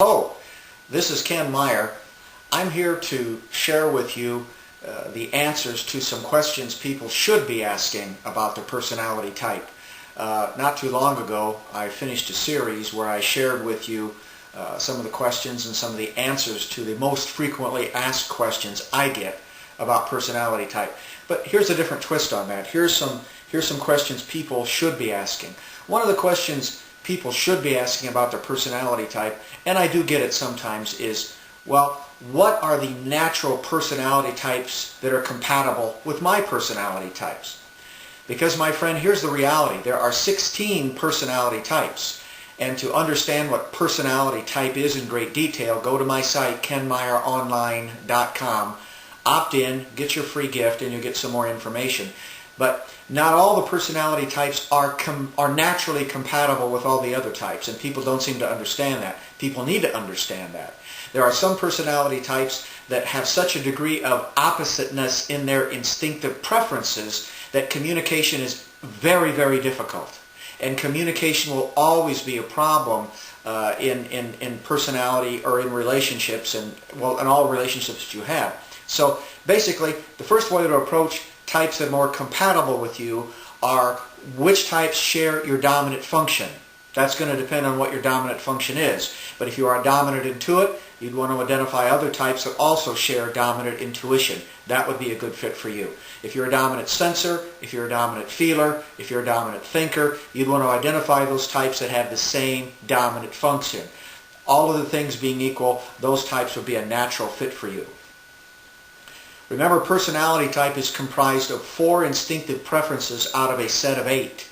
Hello, this is Ken Meyer. I'm here to share with you the answers to some questions people should be asking about their personality type. Not too long ago, I finished a series where I shared with you some of the questions and some of the answers to the most frequently asked questions I get about personality type. But here's a different twist on that. Here's some questions people should be asking. One of the questions people should be asking about their personality type, and I do get it sometimes, is, well, what are the natural personality types that are compatible with my personality types? Because, my friend, here's the reality. There are 16 personality types. And to understand what personality type is in great detail, go to my site, kenmeyeronline.com. Opt in, get your free gift, and you'll get some more information. But not all the personality types are naturally compatible with all the other types, and people don't seem to understand that. People need to understand that. There are some personality types that have such a degree of oppositeness in their instinctive preferences that communication is very, very difficult. And communication will always be a problem in personality or in relationships, and well, in all relationships that you have. So basically, the first way to approach types that are more compatible with you are which types share your dominant function. That's going to depend on what your dominant function is. But if you are a dominant intuit, you'd want to identify other types that also share dominant intuition. That would be a good fit for you. If you're a dominant sensor, if you're a dominant feeler, if you're a dominant thinker, you'd want to identify those types that have the same dominant function. All of the things being equal, those types would be a natural fit for you. Remember, personality type is comprised of 4 instinctive preferences out of a set of 8.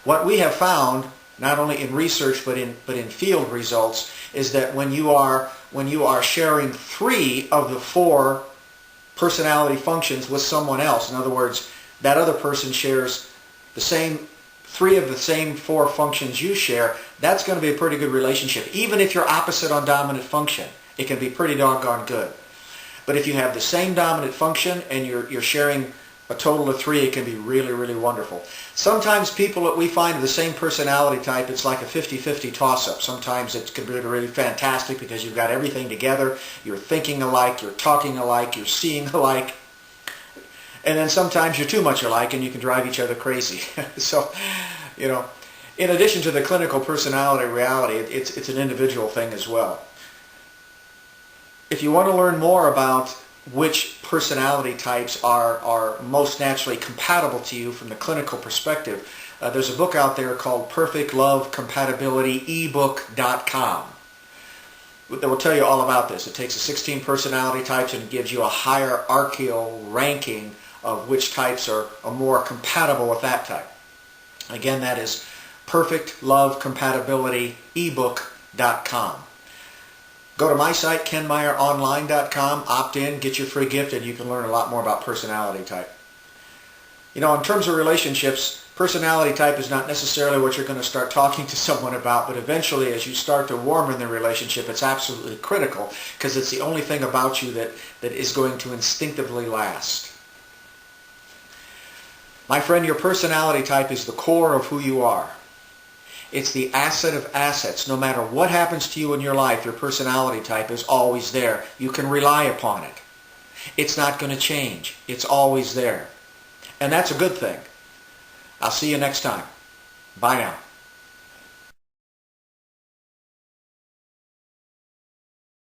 What we have found, not only in research but in field results, is that when you are sharing 3 of the 4 personality functions with someone else, in other words, that other person shares the same 3 of the same 4 functions you share, that's going to be a pretty good relationship. Even if you're opposite on dominant function, it can be pretty doggone good. But if you have the same dominant function and you're sharing a total of 3, it can be really, really wonderful. Sometimes people that we find of the same personality type, it's like a 50-50 toss-up. Sometimes it can be really fantastic because you've got everything together. You're thinking alike, you're talking alike, you're seeing alike. And then sometimes you're too much alike and you can drive each other crazy. So, in addition to the clinical personality reality, it's an individual thing as well. If you want to learn more about which personality types are most naturally compatible to you from the clinical perspective, there's a book out there called Perfect Love Compatibility ebook.com that will tell you all about this. It takes the 16 personality types and gives you a hierarchical ranking of which types are more compatible with that type. Again, that is Perfect Love Compatibility ebook.com. Go to my site, kenmeyeronline.com, opt in, get your free gift, and you can learn a lot more about personality type. In terms of relationships, personality type is not necessarily what you're going to start talking to someone about, but eventually as you start to warm in the relationship, it's absolutely critical because it's the only thing about you that is going to instinctively last. My friend, your personality type is the core of who you are. It's the asset of assets. No matter what happens to you in your life, your personality type is always there. You can rely upon it. It's not going to change. It's always there. And that's a good thing. I'll see you next time. Bye now.